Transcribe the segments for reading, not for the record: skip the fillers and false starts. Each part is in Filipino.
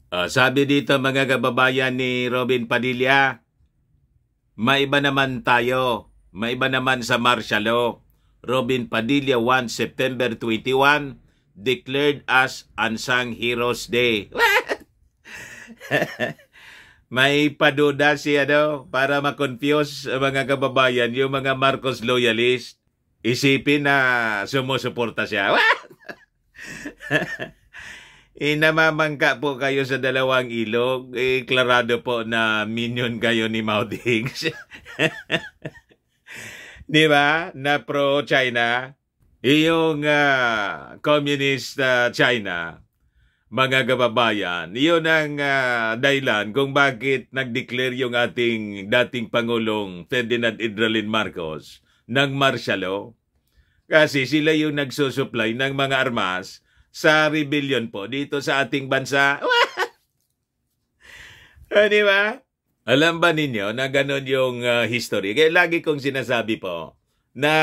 Sabi dito mga kababayan ni Robin Padilla, maiba naman tayo. Maiba naman sa martial law. Robin Padilla 1 September 21 declared as Unsung Heroes Day. May paduda siya para ma-confuse mga kababayan yung mga Marcos loyalist. Isipin na sumusuporta siya. Namamangka po kayo sa dalawang ilog. Klarado po na minion kayo ni Mao Diggs. Di ba? Na pro-China. Yung communist China, mga kababayan, yun ang dahilan kung bakit nag-declare yung ating dating Pangulong Ferdinand Idralin Marcos ng martial law. Kasi sila yung nagsusupply ng mga armas sa rebellion po dito sa ating bansa. Di ba? Alam ba ninyo na ganon yung history? Kaya lagi kong sinasabi po na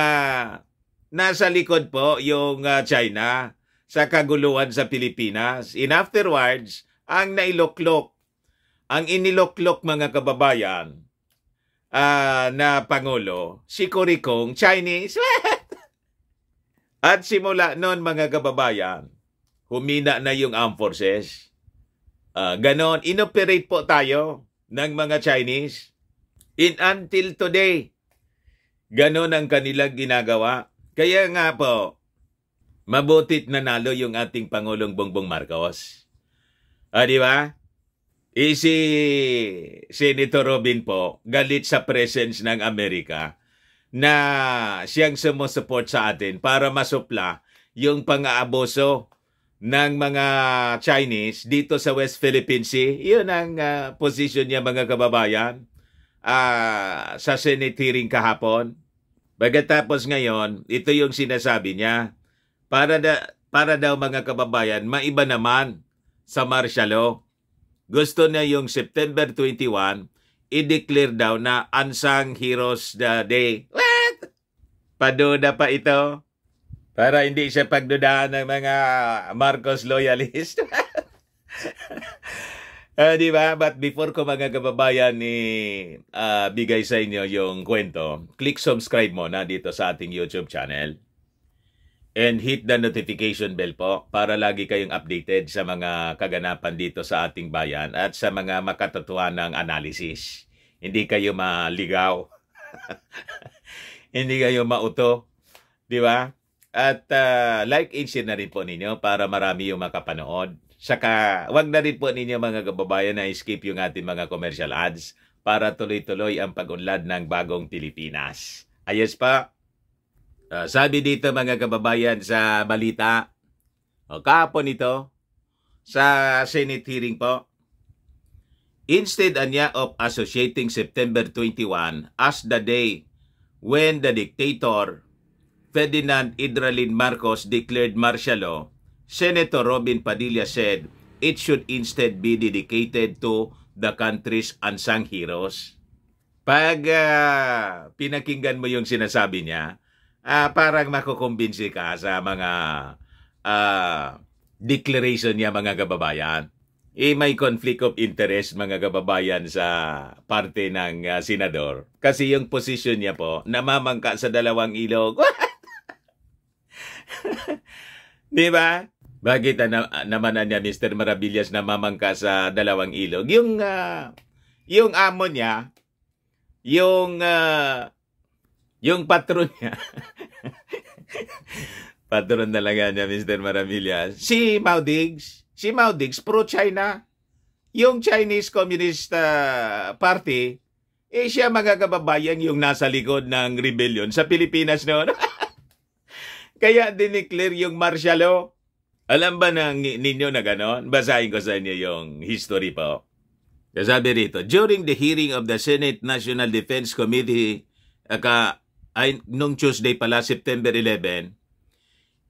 nasa likod po yung China sa kaguluhan sa Pilipinas. In afterwards, ang nailoklok, ang iniloklok mga kababayan na Pangulo, si Coricong, Chinese. At simula noon mga kababayan, humina na yung armed forces. Ganon, inoperate po tayo ng mga Chinese. Until today, ganon ang kanilang ginagawa. Kaya nga po, mabutit nanalo yung ating Pangulong Bongbong Marcos. Di ba? Si Senator Robin po, galit sa presence ng Amerika na siyang sumusupport sa atin para masupla yung pang-aaboso ng mga Chinese dito sa West Philippine Sea. Yun ang position niya mga kababayan sa Senate hearing kahapon. Pagkatapos ngayon, ito yung sinasabi niya. Para daw mga kababayan, maiba naman sa martial law. Gusto na yung September 21, i-declare daw na Unsung Heroes Day. What? Paduda pa ito. Para hindi siya pagdudaan ng mga Marcos loyalist. Di ba? But before ko mga kababayan bigay sa inyo yung kwento, click subscribe muna dito sa ating YouTube channel. And hit the notification bell po para lagi kayong updated sa mga kaganapan dito sa ating bayan at sa mga makatotohanang analysis. Hindi kayo maligaw. Hindi kayo mauto. Di ba? At like and share na rin po ninyo para marami yung makapanood. Saka wag na rin po ninyo mga kababayan na skip yung ating mga commercial ads para tuloy-tuloy ang pag-unlad ng bagong Pilipinas. Ayos pa. Sabi dito mga kababayan sa balita, kahapon ito, sa Senate hearing po, instead anya of associating September 21 as the day when the dictator Ferdinand Idralin Marcos declared martial law, Senator Robin Padilla said it should instead be dedicated to the country's unsung heroes. Pag pinakinggan mo yung sinasabi niya, parang makukumbinsi ka sa mga declaration niya mga kababayan. May conflict of interest mga kababayan sa parte ng senador. Kasi yung position niya po, namamangka sa dalawang ilog. Di ba? Bakit naman niya Mr. Maravillas namamangka sa dalawang ilog? Yung amo niya, yung patron niya, patron talaga niya, Mr. Maravillas, si Mao Diggs. Si Mao Diggs, pro-China. Yung Chinese Communist Party, siya mga kababayan yung nasa likod ng rebellion sa Pilipinas noon. Kaya dineclare yung martial law. Alam ba ninyo na ganon? Basahin ko sa inyo yung history po. Sabi rito, during the hearing of the Senate National Defense Committee, nung Tuesday pala, September 11,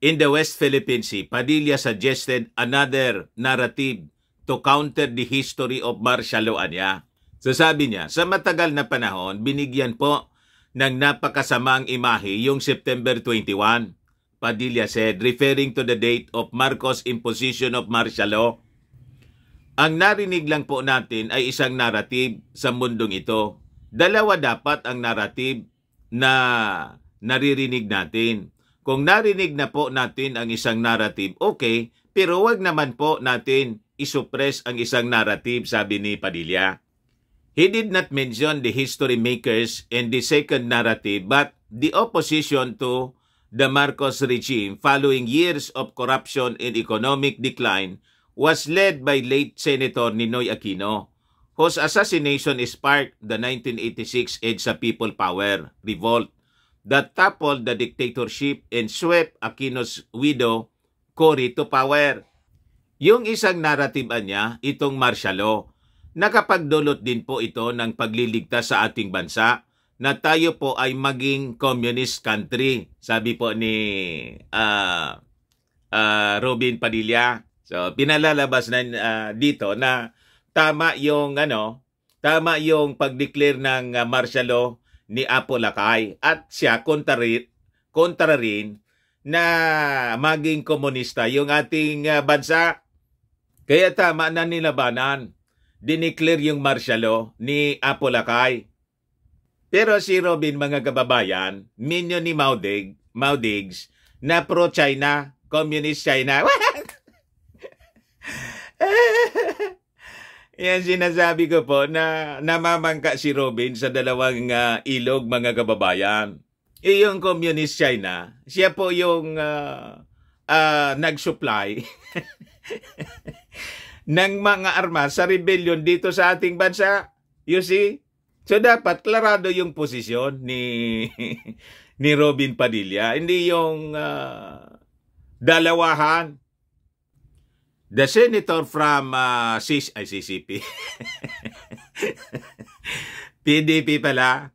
in the West Philippine Sea, Padilla suggested another narrative to counter the history of martial law niya. So sabi niya, sa matagal na panahon, binigyan po ng napakasamang imahe yung September 21. Padilla said, referring to the date of Marcos' imposition of martial law. Ang narinig lang po natin ay isang narrative sa mundong ito. Dalawa dapat ang narrative na naririnig natin. Kung narinig na po natin ang isang narrative, okay, pero wag naman po natin isuppress ang isang narrative, sabi ni Padilla. He did not mention the history makers and the second narrative, but the opposition to the Marcos regime following years of corruption and economic decline was led by late Senator Ninoy Aquino, whose assassination sparked the 1986 EDSA People Power revolt that toppled the dictatorship and swept Aquino's widow, Cory, to power. Yung isang narrative niya, itong martial law, nakapagdulot din po ito ng pagliligtas sa ating bansa na tayo po ay maging communist country, sabi po ni Robin Padilla. So, pinalalabas na dito na tama yung pag-declare ng martial law ni Apo Lakay at siya kontra rin na maging komunista yung ating bansa. Kaya tama na nilabanan. Dineclare yung martial law ni Apo Lakay. Pero si Robin, mga kababayan, minyo ni Maudigs na pro-China, communist China. Yan sinasabi ko po na namamangka si Robin sa dalawang ilog, mga kababayan. Yung communist China, siya po yung nag-supply ng mga armas sa rebellion dito sa ating bansa. You see? So dapat klarado yung posisyon ni Robin Padilla. Hindi yung dalawahan. The senator from CCP. PDP pala.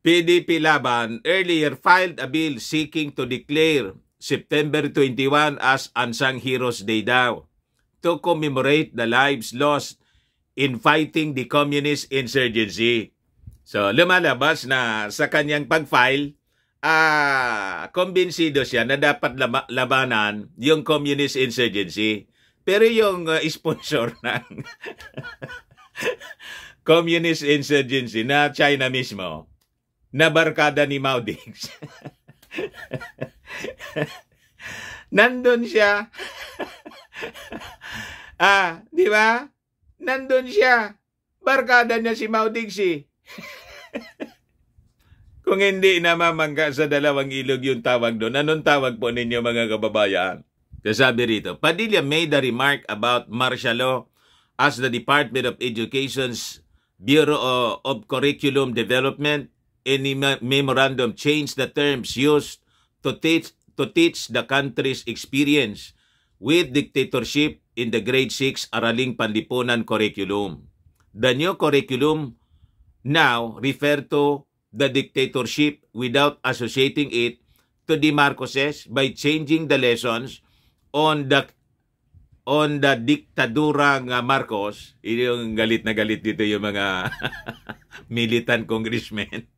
PDP Laban earlier filed a bill seeking to declare September 21 as Unsung Heroes Day daw to commemorate the lives lost in fighting the communist insurgency. So, lumalabas na sa kanyang pag-file, kumbinsido siya na dapat labanan yung communist insurgency. Pero yung sponsor ng communist insurgency na China mismo, na barkada ni Maudigs, nandun siya. Di ba? Nandun siya. Barkada niya si Maudigs eh. Kung hindi namamangka sa dalawang ilog yung tawag doon, anong tawag po ninyo, mga kababayan? Kasabi rito, Padilla made a remark about martial law as the Department of Education's Bureau of Curriculum Development in a memorandum changed the terms used to teach the country's experience with dictatorship in the grade 6 Araling Panlipunan curriculum. The new curriculum now refer to the dictatorship without associating it to the Marcoses by changing the lessons on the diktadurang Marcos. Yung galit na galit dito yung mga militant congressmen.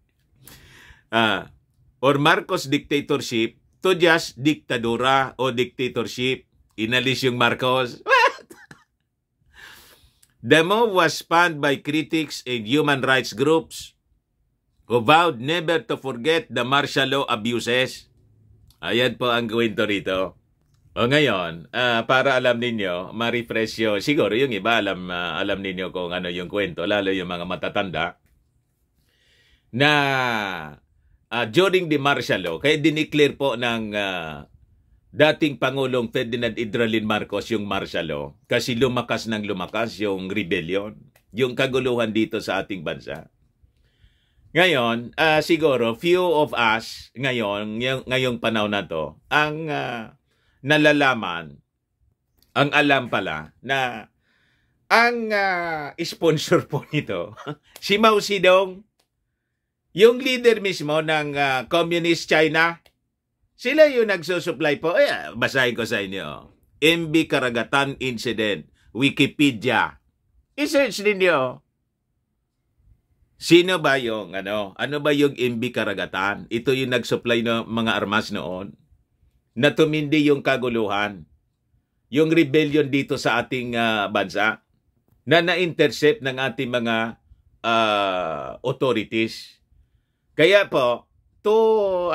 Or Marcos dictatorship to just diktadura o dictatorship. Inalis yung Marcos. The move was spanned by critics and human rights groups who vowed never to forget the martial law abuses. Ayan po ang kwento rito. O ngayon, para alam ninyo, ma-refresh yun. Siguro yung iba alam ninyo kung ano yung kwento, lalo yung mga matatanda, na during the martial law, kaya dineclare po ng dating Pangulong Ferdinand Idralin Marcos yung martial law kasi lumakas ng lumakas yung rebellion, yung kaguluhan dito sa ating bansa. Ngayon, siguro, few of us ngayong panahon na to, ang nalalaman, ang alam pala na ang sponsor po nito, si Mao Zedong, yung leader mismo ng Communist China, sila yung nagsusupply po. Basahin ko sa inyo. MB Karagatan Incident, Wikipedia. I-search ninyo. Sino ba yung, ano ba yung MB Karagatan? Ito yung nagsupply ng mga armas noon na tumindi yung kaguluhan. yung rebellion dito sa ating bansa na na-intercept ng ating mga authorities. Kaya po, to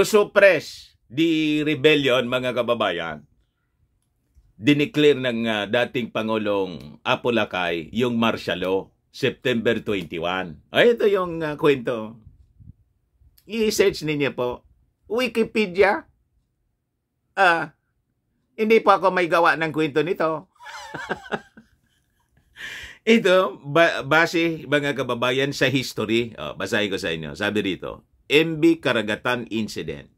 suppress the rebellion, mga kababayan, dineclare ng dating Pangulong Apo Lakay yung martial law, September 21. Ay, ito yung kwento. I-search ninyo po. Wikipedia. Hindi po ako may gawa ng kwento nito. Ito, base mga kababayan sa history. Basahin ko sa inyo. Sabi rito, MB Karagatan Incident.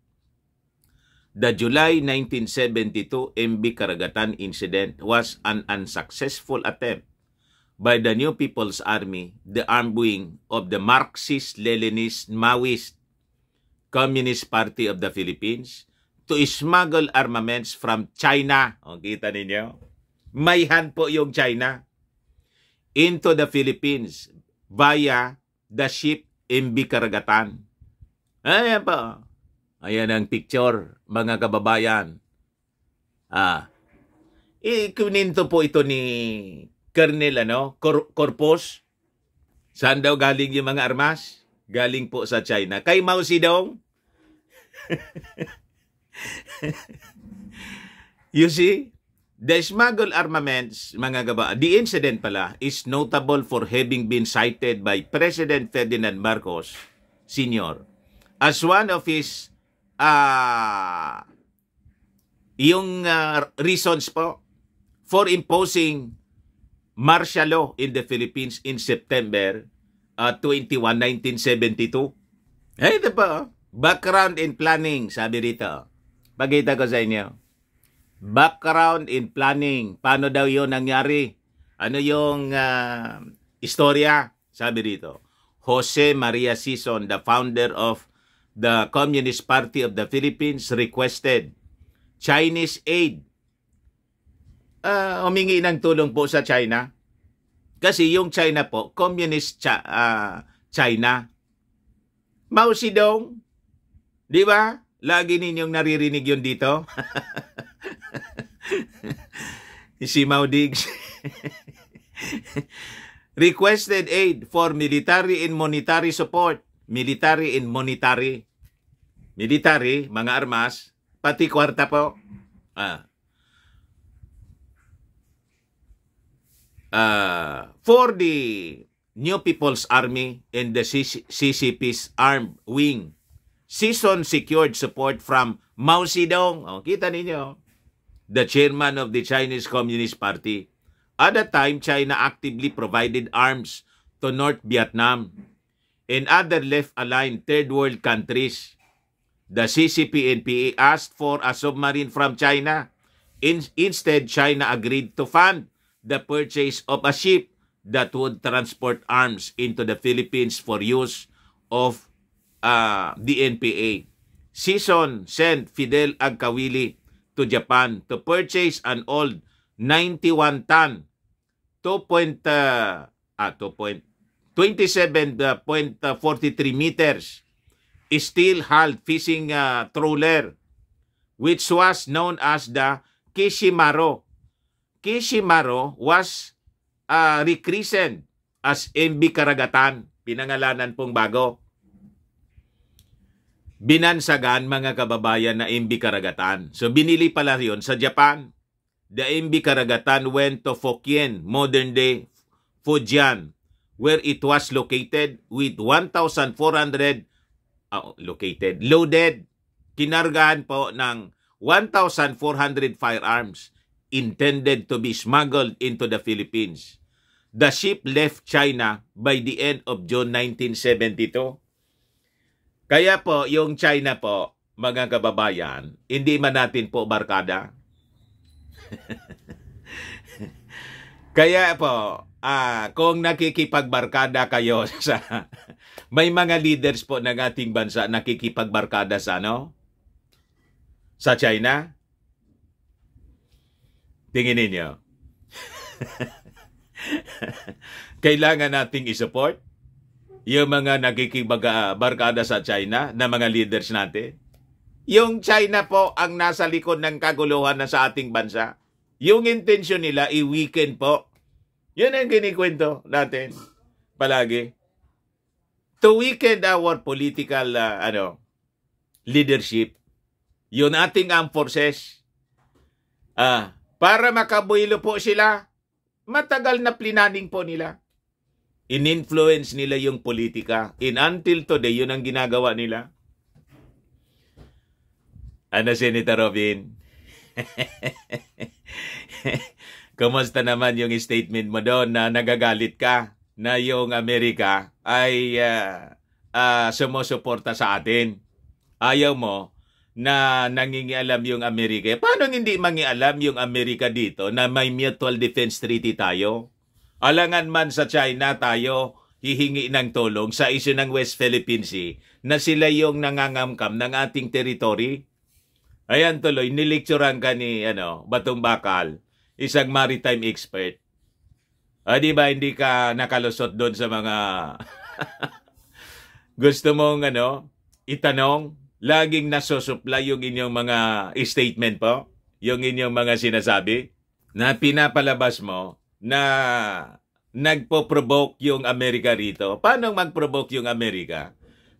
The July 1972 MB Karagatan Incident was an unsuccessful attempt by the New People's Army, the armed wing of the Marxist-Leninist Maoist Communist Party of the Philippines, to smuggle armaments from China. Kita ninyo? Mayhan po yung China into the Philippines via the ship MB Karagatan. Ayan po. Ayan ang picture, mga kababayan. Kuninto po ito ni Colonel Corpus. Saan daw galing yung mga armas? Galing po sa China. Kay Mao Zedong. You see? The smuggled armaments, mga kababayan, the incident pala is notable for having been cited by President Ferdinand Marcos Sr. as one of his reasons po for imposing martial law in the Philippines in September 21, 1972. Ito po, background in planning, sabi rito. Pagkita ko sa inyo. Background in planning. Paano daw yun nangyari? Ano yung istorya? Sabi dito. Jose Maria Sison, the founder of the Communist Party of the Philippines, requested Chinese aid. Humingi ng tulong po sa China. Kasi yung China po, Communist China. Mao Zedong, di ba? Lagi ninyong naririnig yun dito. Si Mao Diggs. Requested aid for military and monetary support. Military and monetary. Military, mga armas, pati kwarta po. For the New People's Army and the CCP's armed wing, Sison secured support from Mao Zedong. Kita ninyo, the chairman of the Chinese Communist Party. At that time, China actively provided arms to North Vietnam and other left-aligned third world countries. The CCP-NPA asked for a submarine from China. Instead, China agreed to fund the purchase of a ship that would transport arms into the Philippines for use of the NPA. Sison sent Fidel Agkawili to Japan to purchase an old 91-ton 27.43 meters steel-hulled fishing trawler, which was known as the Kishimaro. Kishimaro was rechristened as MB Karagatan, pinangalanan pong bago. Binansagan, mga kababayan, na MB Karagatan. So binili pala yun sa Japan. The MB Karagatan went to Fukien, modern-day Fujian, where it was located with 1,400 loaded. Kinargahan po ng 1,400 firearms intended to be smuggled into the Philippines. The ship left China by the end of June 1972. Kaya po, yung China po, mga kababayan, hindi man natin po barkada. Kaya po, kung nakikipagbarkada kayo sa... may mga leaders po ng ating bansa nakikipagbarkada sa sa China. Tingin ninyo. Kailangan nating isupport yung mga nakikipagbarkada sa China na mga leaders natin. Yung China po ang nasa likod ng kaguluhan na sa ating bansa. Yung intensyon nila, i-weaken po. Yun ang kinikwento natin palagi. To weaken our political leadership. Yun ating armed forces. Para makabuilo po sila, matagal na plinaning po nila. In-influence nila yung politika. Until today, yun ang ginagawa nila. Ano, Senator Robin? Kumusta naman yung statement mo doon na nagagalit ka na yung Amerika ay sumusuporta sa atin? Ayaw mo na nangingialam yung Amerika. Paano hindi mangialam yung Amerika dito na may mutual defense treaty tayo? Alangan man sa China tayo hihingi ng tulong sa issue ng West Philippine Sea na sila yung nangangamkam ng ating territory. Ayan tuloy, nilecturean ka ni Batong Bakal, isang maritime expert. Di ba hindi ka nakalusot doon sa mga gusto mong itanong? Laging nasusupla yung inyong mga statement po, yung inyong mga sinasabi, na pinapalabas mo na nagpo-provoke yung Amerika rito. Paano mag-provoke yung Amerika?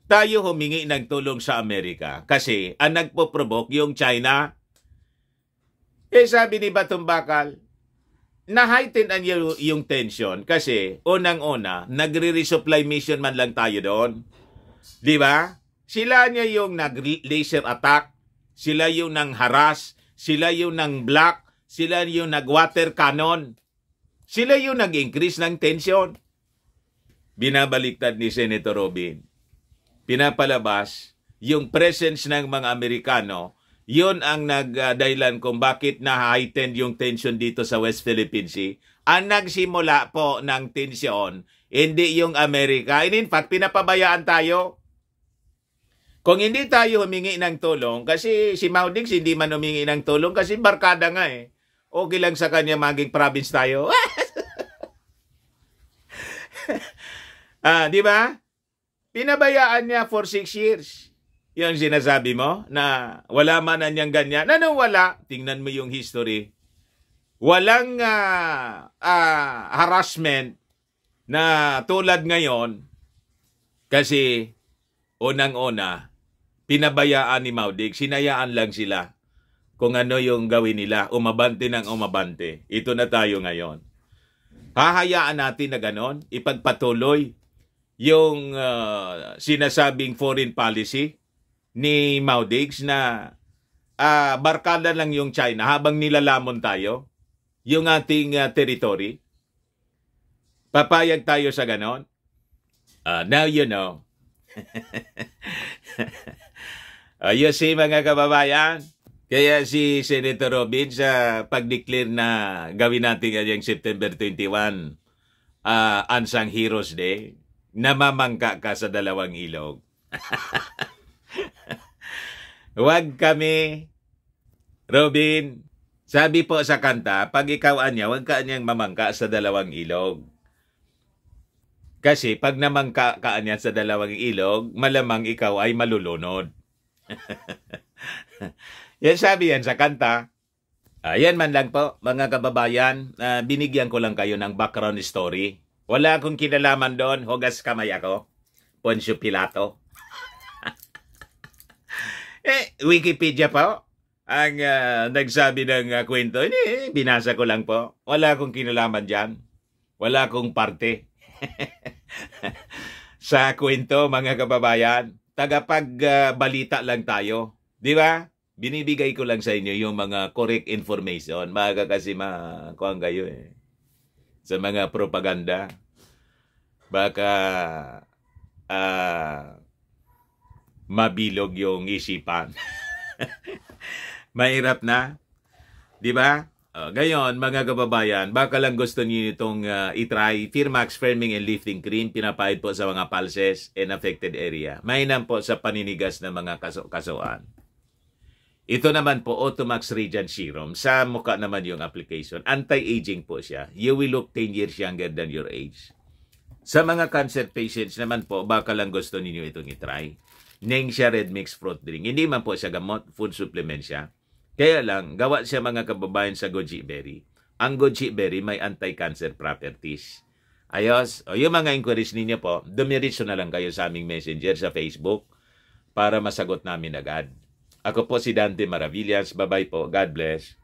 Tayo humingi ng tulong sa Amerika kasi ang nagpo-provoke yung China. Sabi ni Batong Bakal, na-heighten yung tension kasi unang-una, nagre-resupply mission man lang tayo doon. Di ba? Sila niya yung nag-laser attack, sila yung nang-harass, sila yung nang-block, sila yung nag-water cannon. Sila yung nag-increase ng tension. Binabaliktad ni Senator Robin. Pinapalabas yung presence ng mga Amerikano, yun ang nagdahilan kung bakit na-heightened yung tension dito sa West Philippine Sea. Ang nagsimula po ng tension, hindi yung Amerika. In fact, pinapabayaan tayo. Kung hindi tayo humingi ng tulong, kasi si Mao Diggs hindi man humingi ng tulong kasi barkada nga eh. Okay lang sa kanya maging province tayo. Di ba? Pinabayaan niya for 6 years. Yung sinasabi mo na wala man na niyang ganyan. Anong wala? Tingnan mo yung history. Walang harassment na tulad ngayon kasi unang-una, pinabayaan ni Mao Diggs, sinayaan lang sila kung ano yung gawin nila. Umabante ng umabante. Ito na tayo ngayon. Hahayaan natin na ganon, ipagpatuloy yung sinasabing foreign policy ni Mao Diggs na barkada lang yung China habang nilalamon tayo yung ating territory. Papayag tayo sa ganon? Now you know. You see mga kababayan, kaya si Senator Robin sa pag-declare na gawin natin ngayong September 21 Unsung Heroes Day, namamangka ka sa dalawang ilog. Huwag kami, Robin, sabi po sa kanta, pag ikaw anya, huwag ka anyang mamangka sa dalawang ilog. Kasi pag namangka ka anya sa dalawang ilog, malamang ikaw ay malulunod. Yan sabi yan sa kanta. Yan man lang po, mga kababayan, binigyan ko lang kayo ng background story. Wala akong kinalaman doon, hugas kamay ako. Poncio Pilato. Wikipedia po ang nagsabi ng kwento. Binasa ko lang po. Wala akong kinalaman dyan. Wala akong parte. Sa kwento, mga kababayan, tagapagbalita lang tayo. Di ba? Binibigay ko lang sa inyo yung mga correct information. Maga kasi makuhaan kayo sa mga propaganda. Baka mabilog yung isipan. Mahirap na. Di ba? Gayon, mga kababayan, baka lang gusto niyo itong itry. Firmax Firming and Lifting Cream, pinapahid po sa mga pulses and affected area. Mainam po sa paninigas ng mga kasuan. Ito naman po, Automax Radiant Serum. Sa mukha naman yung application. Anti-aging po siya. You will look 10 years younger than your age. Sa mga cancer patients naman po, baka lang gusto ninyo itong itry. ning siya red mixed fruit drink. Hindi man po siya gamot, food supplement siya. Kaya lang, gawa siya mga kababayan sa goji berry. Ang goji berry may anti-cancer properties. Ayos, o yung mga inquiries ninyo po, dumiretso na lang kayo sa aming messenger sa Facebook para masagot namin agad. Ako po si Dante Maravillas. Bye-bye po. God bless.